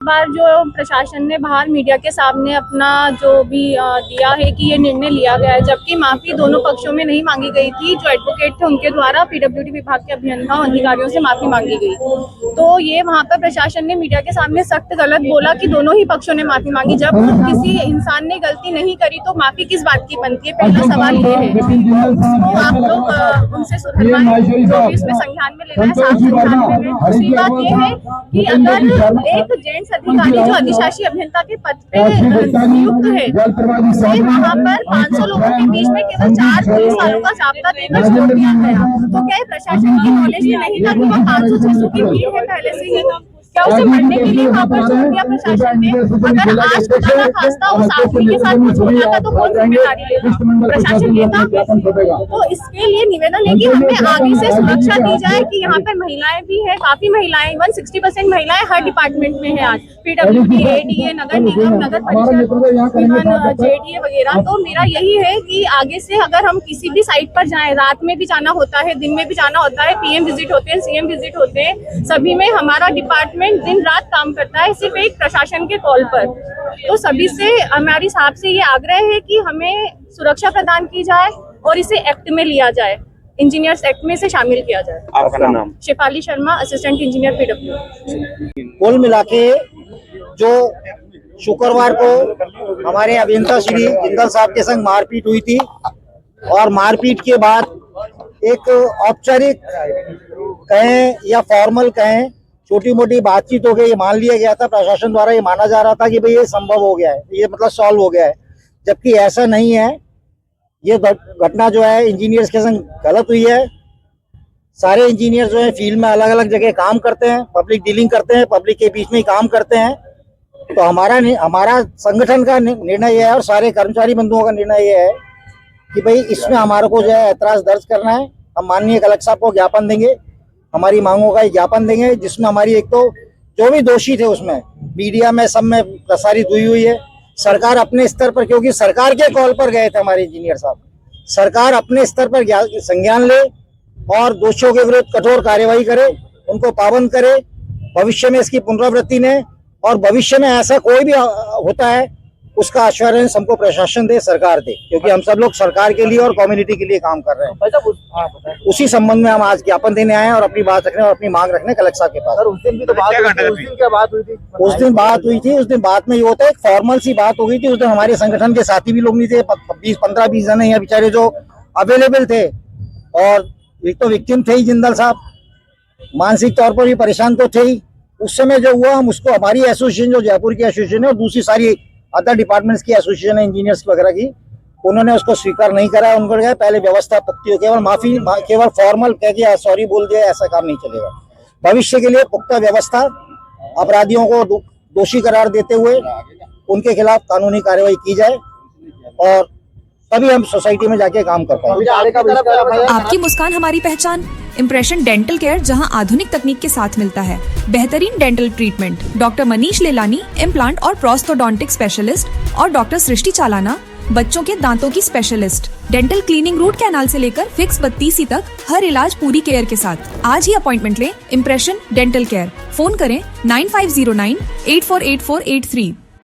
बार जो प्रशासन ने बाहर मीडिया के सामने अपना जो भी दिया है कि ये निर्णय लिया गया है, जबकि माफी दोनों पक्षों में नहीं मांगी गई थी। जो एडवोकेट थे उनके द्वारा पीडब्ल्यूडी विभाग के अभियंताओं अधिकारियों से माफी मांगी गई, तो ये वहाँ पर प्रशासन ने मीडिया के सामने सख्त गलत बोला कि दोनों ही पक्षों ने माफी मांगी। जब किसी इंसान ने गलती नहीं करी तो माफी किस बात की बनती है? पहला सवाल ये है, तो आप लोग उनसे सुधरवाएं, जो भी इसमें संज्ञान में लेना है साफ संज्ञान में लें। दूसरी बात ये है कि अगर एक जेंट्स अधिकारी जो अधिशासी अभियंता के पद पे नियुक्त है, उसे वहाँ पर 500 लोगों के बीच में केवल 4 पुलिस वालों का जाब्ता देकर छोड़ दिया गया, तो क्या प्रशासन की नॉलेज में नहीं था कि वहाँ 500-600 की भीड़ है पहले से ही? क्या उसे मरने के लिए वहाँ पर छोड़ दिया प्रशासन ने? अगर आज खुदा ना खास्ता उस आदमी के साथ कुछ हो जाता तो कौन जिम्मेदारी लेता? प्रशासन लेता? तो इसके लिए निवेदन है कि हमें आगे से सुरक्षा दी जाए कि यहाँ पर महिलाएं भी है, काफी महिलाएं, 60% महिलाएं हर डिपार्टमेंट में है आज, पीडब्ल्यूडी, एडीए, नगर निगम, नगर परिषद, जेडीए वगैरह। तो मेरा यही है कि आगे से अगर हम किसी भी साइट पर जाएं, रात में भी जाना होता है, दिन में भी जाना होता है, पीएम विजिट होते हैं, सीएम विजिट होते हैं, सभी में हमारा डिपार्टमेंट दिन रात काम करता है, सिर्फ एक प्रशासन के कॉल पर। तो सभी से हमारी साहब से ये आग्रह है कि हमें सुरक्षा प्रदान की जाए और इसे एक्ट में लिया जाए, इंजीनियर्स एक्ट में इसे शामिल किया जाए। आपका नाम? Shefali Sharma, assistant engineer PW. कुल मिला के जो शुक्रवार को हमारे अभियंता श्री जिंदल साहब के संग मारपीट हुई थी, और मारपीट के बाद एक औपचारिक कहें या फॉर्मल कहें, छोटी मोटी बातचीत हो गई, ये मान लिया गया था, प्रशासन द्वारा ये माना जा रहा था कि भाई ये संभव हो गया है, ये मतलब सॉल्व हो गया है, जबकि ऐसा नहीं है। ये घटना जो है इंजीनियर्स के संग गलत हुई है। सारे इंजीनियर जो है फील्ड में अलग अलग जगह काम करते हैं, पब्लिक डीलिंग करते हैं, पब्लिक के बीच में ही काम करते हैं। तो हमारा संगठन का निर्णय यह है और सारे कर्मचारी बंधुओं का निर्णय यह है कि भाई इसमें हमारे को जो है ऐतराज दर्ज करना है। हम माननीय कलेक्टर साहब को ज्ञापन देंगे, हमारी मांगों का ज्ञापन देंगे, जिसमें हमारी एक तो जो भी दोषी थे उसमें मीडिया में सब में प्रसारित हुई है। सरकार अपने स्तर पर, क्योंकि सरकार के कॉल पर गए थे हमारे इंजीनियर साहब, सरकार अपने स्तर पर संज्ञान ले और दोषियों के विरुद्ध कठोर कार्यवाही करे, उनको पाबंद करे, भविष्य में इसकी पुनरावृत्ति ने, और भविष्य में ऐसा कोई भी होता है उसका आश्वासन हमको प्रशासन दे, सरकार दे, क्योंकि हम सब लोग सरकार के लिए और कम्युनिटी के लिए काम कर रहे हैं। उसी संबंध में हम आज ज्ञापन देने आए हैं और अपनी बात रखने और अपनी मांग रखने कलेक्टर साहब के पास। उस दिन भी तो बात हुई थी। उस दिन बात हुई थी। उस दिन बात में ये होता है, एक फॉर्मल सी बात हो गई थी। उस दिन हमारे संगठन के साथी भी लोग नहीं थे, 15-20 जने यहाँ बेचारे जो अवेलेबल थे, और एक तो विक्टिम थे ही जिंदल साहब, मानसिक तौर पर भी परेशान तो थे ही। उस समय जो हुआ, हम उसको हमारी एसोसिएशन जो जयपुर की एसोसिएशन है और दूसरी सारी अदर डिपार्टमेंट्स की एसोसिएशन है इंजीनियर्स वगैरह की, उन्होंने उसको स्वीकार नहीं करा। उनको कहा पहले व्यवस्था पुख्ती हो, केवल फॉर्मल कह के सॉरी बोल दिया, ऐसा काम नहीं चलेगा। भविष्य के लिए पुख्ता व्यवस्था, अपराधियों को दोषी करार देते हुए उनके खिलाफ कानूनी कार्रवाई की जाए, और तभी हम सोसाइटी में जाके काम कर पाएंगे। आपकी मुस्कान हमारी पहचान। इम्प्रेशन डेंटल केयर, जहां आधुनिक तकनीक के साथ मिलता है बेहतरीन dental treatment. Doctor Manish Lelani, implant और प्रोस्थोडोंटिक स्पेशलिस्ट, और डॉक्टर सृष्टि चालाना, बच्चों के दांतों की specialist. Dental cleaning, root canal से लेकर फिक्स बत्तीसी तक हर इलाज पूरी केयर के साथ। आज ही अपॉइंटमेंट लें। Impression dental care. फोन करें 9509 848483।